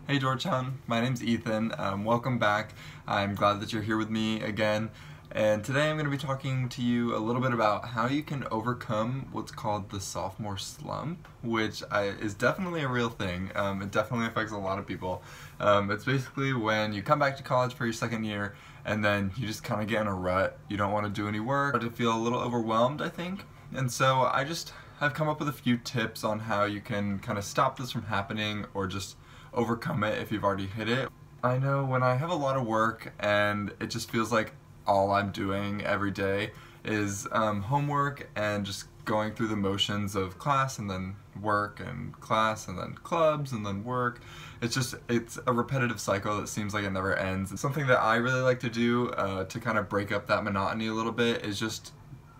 Hey Georgetown, my name's Ethan. Welcome back. I'm glad that you're here with me again. And today I'm going to be talking to you a little bit about how you can overcome what's called the sophomore slump, which is definitely a real thing. It definitely affects a lot of people. It's basically when you come back to college for your second year and then you just kind of get in a rut. You don't want to do any work, start to feel a little overwhelmed, I think. And so I've come up with a few tips on how you can kind of stop this from happening or just overcome it if you've already hit it. I know when I have a lot of work and it just feels like all I'm doing every day is homework and just going through the motions of class and then work and class and then clubs and then work. It's a repetitive cycle that seems like it never ends. Something that I really like to do to kind of break up that monotony a little bit is just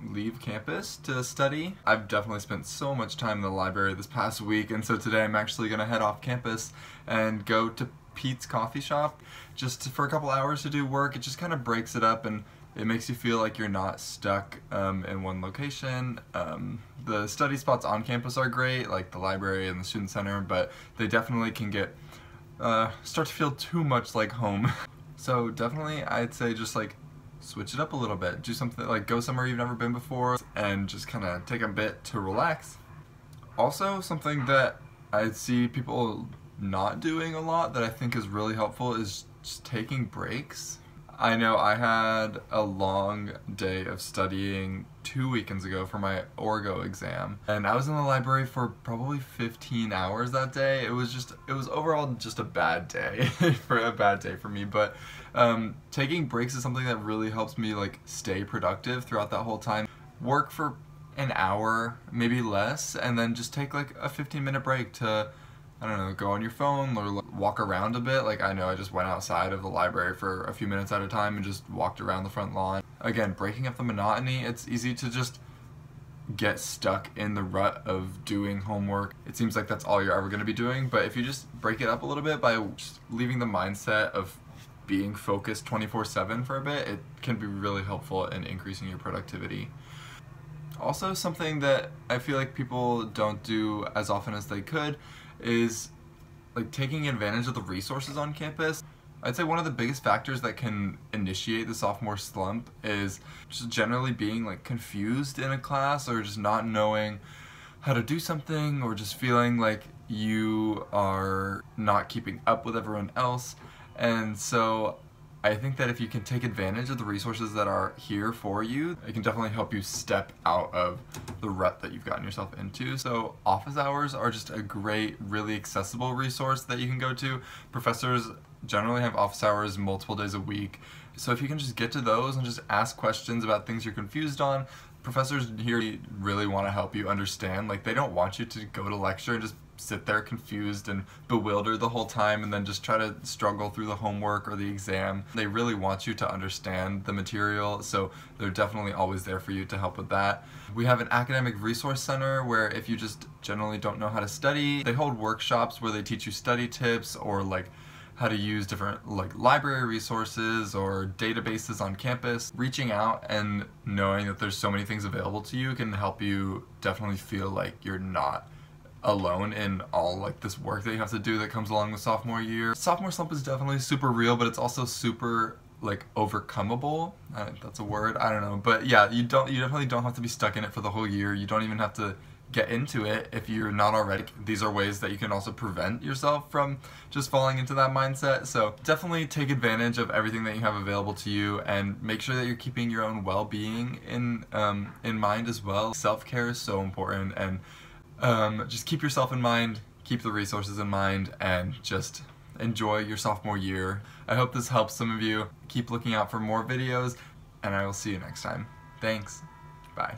leave campus to study. I've definitely spent so much time in the library this past week, and so today I'm actually going to head off campus and go to Pete's coffee shop just for a couple hours to do work. It just kind of breaks it up and it makes you feel like you're not stuck in one location. The study spots on campus are great, like the library and the student center, but they definitely can get start to feel too much like home. So definitely I'd say just like switch it up a little bit. Do something like go somewhere you've never been before and just kind of take a bit to relax. Also, something that I see people not doing a lot that I think is really helpful is just taking breaks. I know I had a long day of studying 2 weekends ago for my Orgo exam, and I was in the library for probably 15 hours that day. It was overall just a bad day for me, but taking breaks is something that really helps me like stay productive throughout that whole time. Work for an hour, maybe less, and then just take like a 15-minute break to, I don't know, go on your phone or walk around a bit. Like I know I just went outside of the library for a few minutes at a time and just walked around the front lawn. Again, breaking up the monotony. It's easy to just get stuck in the rut of doing homework. It seems like that's all you're ever going to be doing, but if you just break it up a little bit by just leaving the mindset of being focused 24/7 for a bit, it can be really helpful in increasing your productivity. Also, something that I feel like people don't do as often as they could is like taking advantage of the resources on campus. I'd say one of the biggest factors that can initiate the sophomore slump is just generally being like confused in a class or just not knowing how to do something or just feeling like you are not keeping up with everyone else. And so I think that if you can take advantage of the resources that are here for you, it can definitely help you step out of the rut that you've gotten yourself into. So office hours are just a great, really accessible resource that you can go to. Professors generally have office hours multiple days a week. So if you can just get to those and just ask questions about things you're confused on, professors here really want to help you understand. Like they don't want you to go to lecture and just sit there confused and bewildered the whole time and then just try to struggle through the homework or the exam. They really want you to understand the material, so they're definitely always there for you to help with that. We have an academic resource center where if you just generally don't know how to study, they hold workshops where they teach you study tips or like how to use different like library resources or databases on campus. Reaching out and knowing that there's so many things available to you can help you definitely feel like you're not alone in all like this work that you have to do that comes along with sophomore year. Sophomore slump is definitely super real, but it's also super like overcomeable. That's a word, I don't know, but yeah, you definitely don't have to be stuck in it for the whole year. You don't even have to get into it if you're not already. These are ways that you can also prevent yourself from just falling into that mindset. So definitely take advantage of everything that you have available to you and make sure that you're keeping your own well-being in mind as well. Self-care is so important, and just keep yourself in mind, keep the resources in mind, and just enjoy your sophomore year. I hope this helps some of you. Keep looking out for more videos, and I will see you next time. Thanks. Bye.